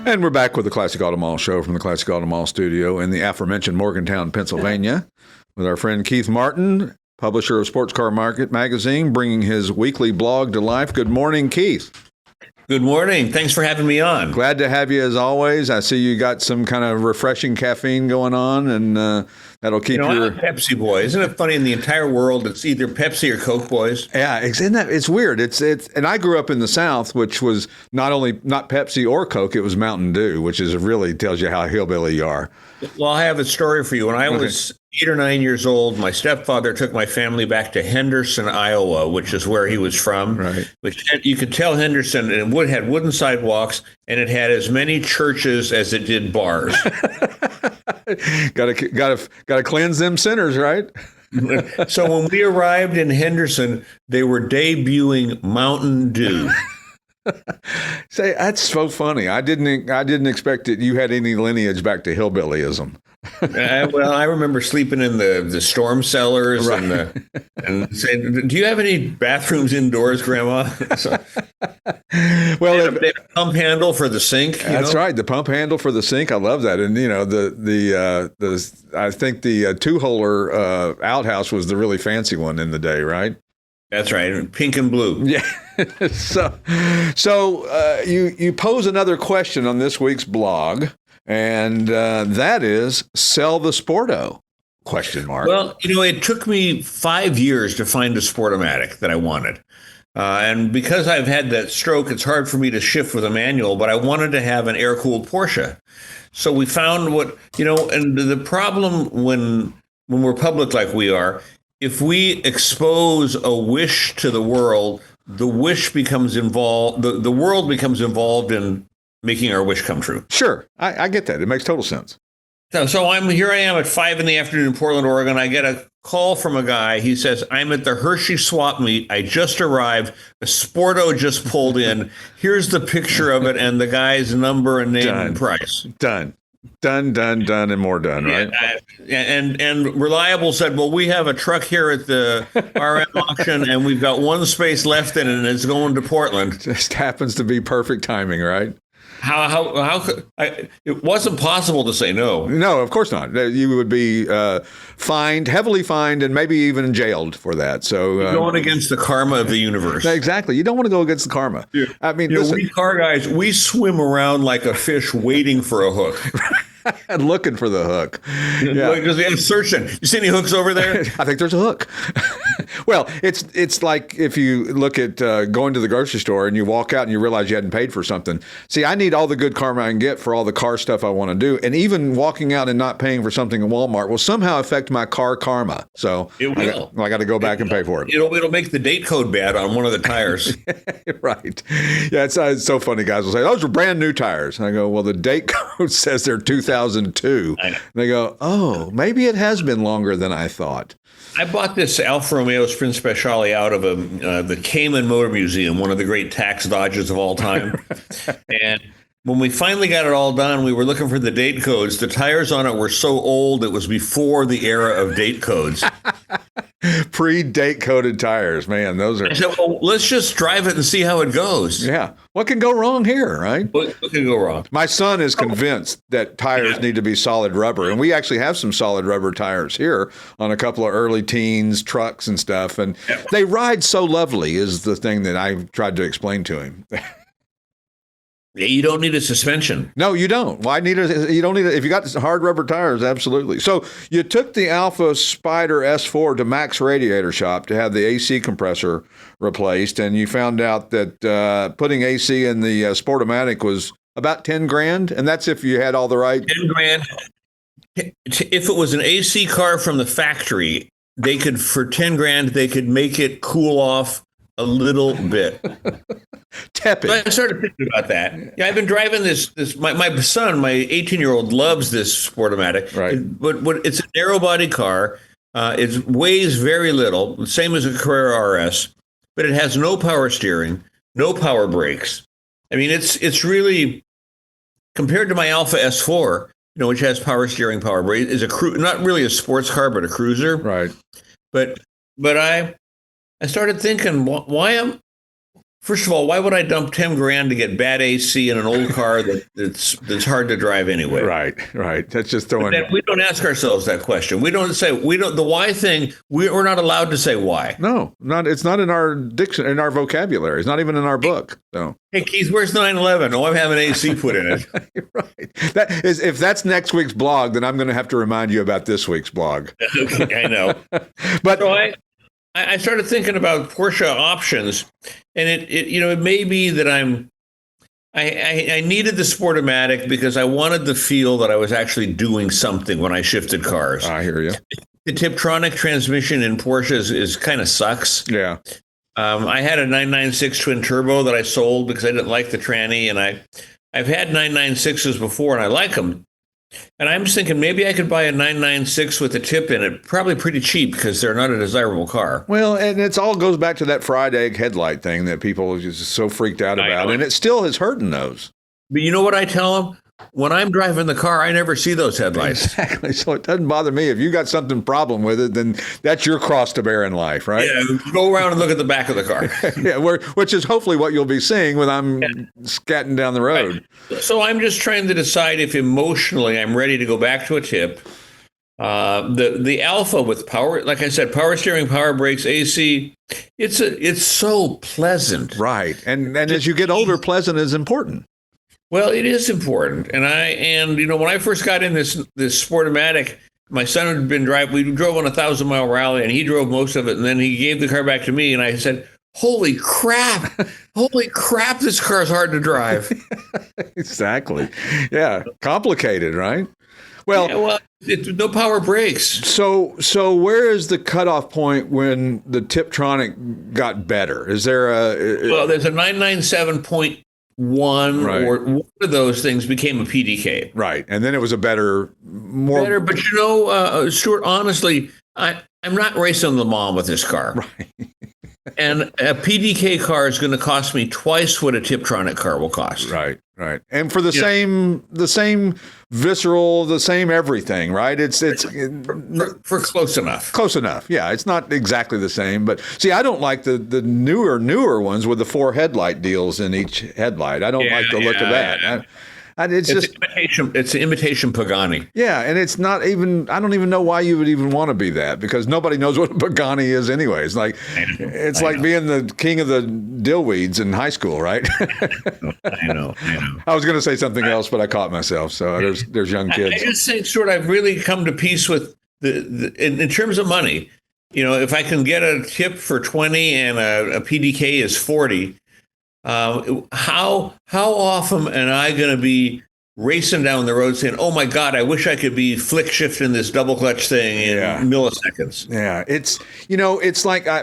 And we're back with the Classic Auto Mall Show from the Classic Auto Mall studio in the aforementioned Morgantown, Pennsylvania, with our friend Keith Martin, publisher of Sports Car Market magazine, bringing his weekly blog to life. Good morning, Keith. Good morning. Thanks for having me on. Glad to have you as always. I see you got some kind of refreshing caffeine going on, and that'll keep I'm a Pepsi boy. Isn't it funny? In the entire world, it's either Pepsi or Coke boys. Yeah, it's weird. It's and I grew up in the South, which was not Pepsi or Coke. It was Mountain Dew, which is really tells you how hillbilly you are. Well, I have a story for you. When I was 8 or 9 years old, my stepfather took my family back to Henderson, Iowa, which is where he was from. Right. Which you could tell Henderson had wooden sidewalks, and it had as many churches as it did bars. Gotta cleanse them sinners, right? So when we arrived in Henderson, they were debuting Mountain Dew. Say, that's so funny. I didn't expect that you had any lineage back to hillbillyism. Well, I remember sleeping in the storm cellars, right, and saying, "Do you have any bathrooms indoors, Grandma?" So, they had a pump handle for the sink. That's right, the pump handle for the sink. I love that. And I think the two-holer outhouse was the really fancy one in the day, right? That's right, pink and blue. Yeah. So you pose another question on this week's blog, and that is, sell the Sporto? ? Well, it took me 5 years to find a Sportomatic that I wanted. And because I've had that stroke, it's hard for me to shift with a manual, but I wanted to have an air-cooled Porsche. So we found and the problem when we're public like we are, if we expose a wish to the world, the wish becomes involved, the world becomes involved in making our wish come true. Sure. I get that. It makes total sense. So I am at 5 in the afternoon in Portland, Oregon. I get a call from a guy. He says, "I'm at the Hershey swap meet. I just arrived. A Sporto just pulled in. Here's the picture of it and the guy's number and name and price." Done, and more done, right? And Reliable said, "Well, we have a truck here at the RM auction, and we've got one space left in it, and it's going to Portland." Just happens to be perfect timing, right? How could it wasn't possible to say no. No, of course not. You would be heavily fined, and maybe even jailed for that. So going against the karma of the universe. Exactly. You don't want to go against the karma. Yeah. I mean, we car guys, we swim around like a fish waiting for a hook. And looking for the hook. Yeah. Because searching. You see any hooks over there? I think there's a hook. Well, it's like if you look at going to the grocery store and you walk out and you realize you hadn't paid for something. See, I need all the good karma I can get for all the car stuff I want to do. And even walking out and not paying for something in Walmart will somehow affect my car karma. So it will. I got to go back and pay for it. It'll make the date code bad on one of the tires. Right. Yeah, it's so funny. Guys will say, "Those are brand new tires." And I go, "Well, the date code says they're 2002. And they go, "Oh, maybe it has been longer than I thought." I bought this Alfa Romeo Sprint Speciale out of the Cayman Motor Museum, one of the great tax dodges of all time. And when we finally got it all done, we were looking for the date codes. The tires on it were so old, it was before the era of date codes. Pre-date coded tires, man. Those are. I said, "Well, let's just drive it and see how it goes." Yeah. What can go wrong here, right? What can go wrong? My son is convinced that tires need to be solid rubber. And we actually have some solid rubber tires here on a couple of early teens trucks and stuff. And they ride so lovely is the thing that I've tried to explain to him. You don't need a suspension. No, you don't. Why need it? You don't need it. If you got hard rubber tires, absolutely. So you took the Alpha Spider S4 to Max Radiator Shop to have the AC compressor replaced, and you found out that putting AC in the Sportomatic was about 10 grand, and that's if you had all the right. 10 grand. If it was an AC car from the factory, for 10 grand, they could make it cool off a little bit. Tepid. So I started thinking about that. Yeah, I've been driving this. My son, my 18-year-old, loves this Sportomatic. Right. But it's a narrow body car. It weighs very little, same as a Carrera RS, but it has no power steering, no power brakes. I mean, it's really, compared to my Alpha S4, which has power steering, power brakes, is not really a sports car, but a cruiser. Right. But I started thinking, why am First of all, why would I dump 10 grand to get bad AC in an old car that's hard to drive anyway? Right. That's just throwing. We don't ask ourselves that question. We don't say the why thing. We're not allowed to say why. No, it's not in our diction, in our vocabulary. It's not even in our book. So. Hey Keith, where's 911? Oh, I'm having AC put in it. Right. That is, if that's next week's blog, then I'm going to have to remind you about this week's blog. Okay, I know. But so I started thinking about Porsche options, and it may be that I needed the Sportomatic because I wanted to feel that I was actually doing something when I shifted cars. I hear you. The Tiptronic transmission in Porsches is kind of sucks. Yeah. I had a 996 twin turbo that I sold because I didn't like the tranny, and I've had 996s before and I like them. And I'm just thinking maybe I could buy a 996 with a tip in it, probably pretty cheap because they're not a desirable car. Well, and it all goes back to that fried egg headlight thing that people are just so freaked out about, and it still is hurting those. But you know what I tell them? When I'm driving the car, I never see those headlights. Exactly. So it doesn't bother me. If you got something problem with it, then that's your cross to bear in life, right? Yeah, go around and look at the back of the car. Yeah, which is hopefully what you'll be seeing when I'm scatting down the road. Right. So I'm just trying to decide if emotionally I'm ready to go back to a tip. The Alpha with power, like I said, power steering, power brakes, AC, it's so pleasant. Right. And as you get older, pleasant is important. Well, it is important. And when I first got in this Sportomatic, my son had been driving. We drove on a 1,000-mile rally, and he drove most of it. And then he gave the car back to me, and I said, "Holy crap! This car is hard to drive." Exactly. Yeah, complicated, right? Well, it's no power brakes. So where is the cutoff point when the Tiptronic got better? Is there there's a 997.1 right. or one of those things became a PDK. Right. And then it was a better. But Stewart, honestly, I'm not racing Le Mans with this car. Right. And a PDK car is going to cost me twice what a Tiptronic car will cost. Right. And for the same visceral, the same everything, right? It's for close enough. Close enough. Yeah, it's not exactly the same, but see, I don't like the newer ones with the 4 headlight deals in each headlight. I don't like the look of that. Yeah. It's just imitation. It's an imitation Pagani. Yeah, and it's not even. I don't even know why you would even want to be that, because nobody knows what a Pagani is anyway. It's like being the king of the dillweeds in high school, right? I know. I was going to say something else, but I caught myself. So there's young kids. I just think, Stuart, I've really come to peace with in terms of money. If I can get a tip for 20 and a PDK is 40. How often am I going to be racing down the road saying, "Oh my God, I wish I could be flick shifting this double clutch thing in milliseconds"? Yeah, it's like I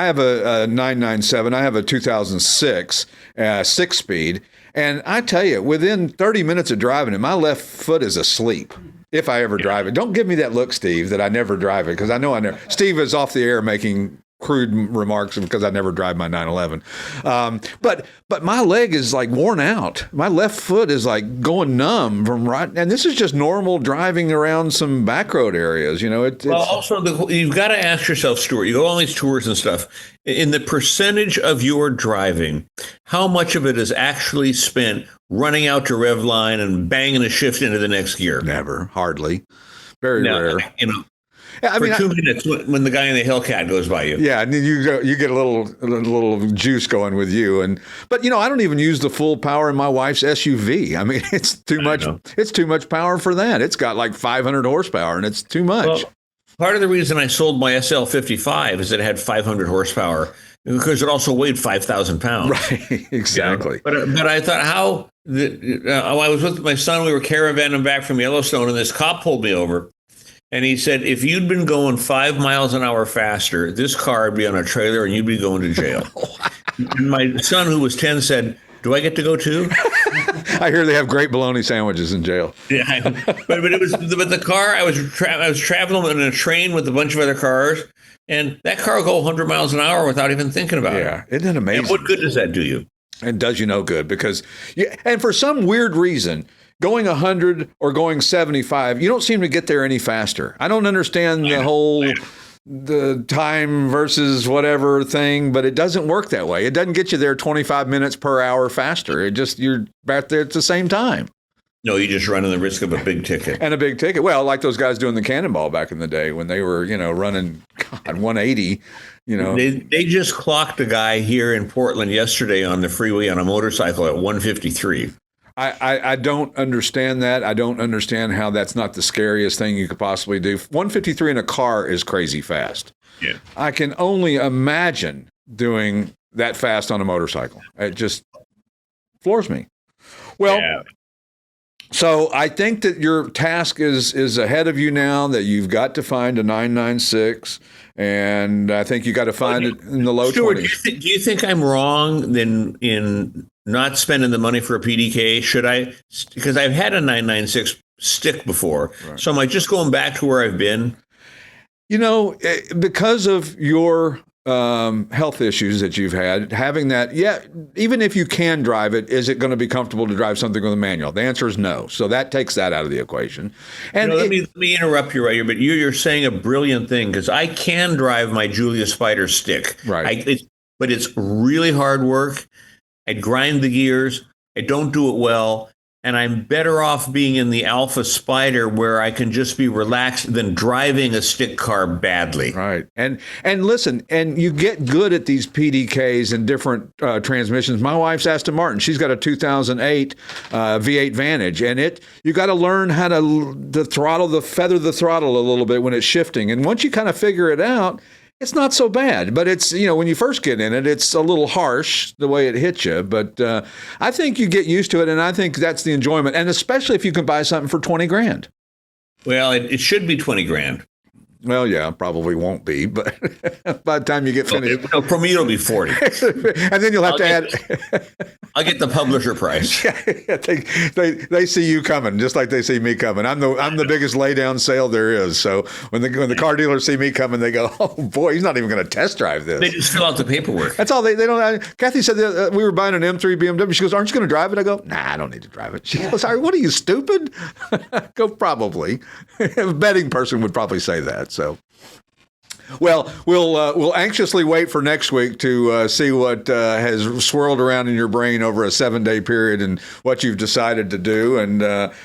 have a 997. I have a 2006 6-speed, and I tell you, within 30 minutes of driving it, my left foot is asleep. If I ever drive it, don't give me that look, Steve, that I never drive it, because I know I never. Steve is off the air making crude remarks because I never drive my 911. But my leg is like worn out. My left foot is like going numb from right. And this is just normal driving around some back road areas. Also, you've got to ask yourself, Stuart, you go on these tours and stuff, in the percentage of your driving, how much of it is actually spent running out to rev line and banging a shift into the next gear? Never, hardly. Very rare. Yeah, for 2 minutes when the guy in the Hellcat goes by you. Yeah, and then you get a little juice going with you, but I don't even use the full power in my wife's SUV. I mean, it's too much. It's too much power for that. It's got like 500 horsepower, and it's too much. Well, part of the reason I sold my SL55 is it had 500 horsepower because it also weighed 5,000 pounds. Right, exactly. But I thought I was with my son. We were caravanning back from Yellowstone, and this cop pulled me over. And he said, if you'd been going 5 miles an hour faster, this car would be on a trailer and you'd be going to jail. And my son, who was 10, said, "Do I get to go too?" I hear they have great bologna sandwiches in jail. Yeah, but the car, I was traveling in a train with a bunch of other cars, and that car will go 100 miles an hour without even thinking about it. Yeah, isn't it amazing? And what good does that do you? It does you no good, because, and for some weird reason, going 100 or going 75, you don't seem to get there any faster. I don't understand the whole the time versus whatever thing, but it doesn't work that way. It doesn't get you there 25 minutes per hour faster. You're back there at the same time. No, you're just running the risk of a big ticket. And a big ticket. Well, like those guys doing the cannonball back in the day when they were, running 180, They just clocked a guy here in Portland yesterday on the freeway on a motorcycle at 153. I don't understand that. I don't understand how that's not the scariest thing you could possibly do. 153 in a car is crazy fast. Yeah. I can only imagine doing that fast on a motorcycle. It just floors me. Well, yeah. So I think that your task is ahead of you now, that you've got to find a 996, and I think you got to find it in the low Stewart, 20s. do you think I'm wrong in not spending the money for a PDK? Should I? Because I've had a 996 stick before. Right. So am I just going back to where I've been? Because of your health issues that you've had, having that, even if you can drive it, is it going to be comfortable to drive something with a manual? The answer is no. So that takes that out of the equation. And let me interrupt you right here, but you're saying a brilliant thing, because I can drive my Julius Spider stick. Right. But it's really hard work. I grind the gears. I don't do it well. And I'm better off being in the Alpha Spider, where I can just be relaxed, than driving a stick car badly. Right. And listen, and you get good at these PDKs and different transmissions. My wife's Aston Martin. She's got a 2008 V8 Vantage, and you got to learn how to feather the throttle a little bit when it's shifting. And once you kind of figure it out, it's not so bad, but it's, when you first get in it, it's a little harsh the way it hits you. But I think you get used to it, and I think that's the enjoyment. And especially if you can buy something for $20,000. Well, it should be $20,000. Well, yeah, probably won't be, but by the time you get finished. No, for me, it'll be 40. And then you'll have to add. I'll get the publisher price. They see you coming, just like they see me coming. I'm the biggest lay down sale there is. So when the car dealers see me coming, they go, "Oh boy, he's not even going to test drive this." They just fill out the paperwork. That's all. They don't. Kathy said we were buying an M3 BMW. She goes, "Aren't you going to drive it?" I go, "Nah, I don't need to drive it." She goes, "Sorry, what are you, stupid?" I go, "Probably." A betting person would probably say that. So, well, we'll anxiously wait for next week to see what has swirled around in your brain over a 7-day period and what you've decided to do. And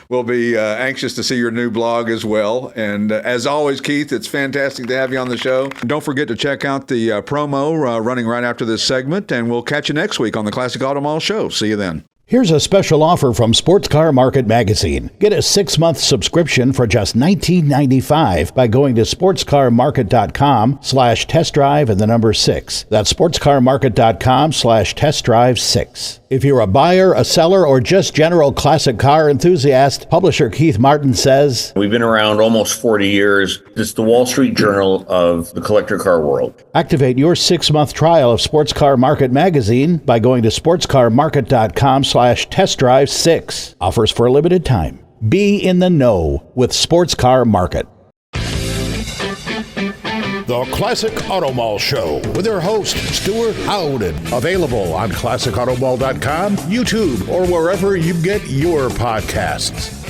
we'll be anxious to see your new blog as well. And as always, Keith, it's fantastic to have you on the show. Don't forget to check out the promo running right after this segment. And we'll catch you next week on the Classic Auto Mall Show. See you then. Here's a special offer from Sports Car Market Magazine. Get a 6-month subscription for just $19.95 by going to sportscarmarket.com/test drive and the number 6. That's sportscarmarket.com/test drive 6. If you're a buyer, a seller, or just general classic car enthusiast, publisher Keith Martin says, we've been around almost 40 years. It's the Wall Street Journal of the collector car world. Activate your 6-month trial of Sports Car Market Magazine by going to sportscarmarket.com/test drive 6. Offers for a limited time. Be in the know with Sports Car Market. The Classic Auto Mall Show with their host, Stewart Howden. Available on classicautomall.com, YouTube, or wherever you get your podcasts.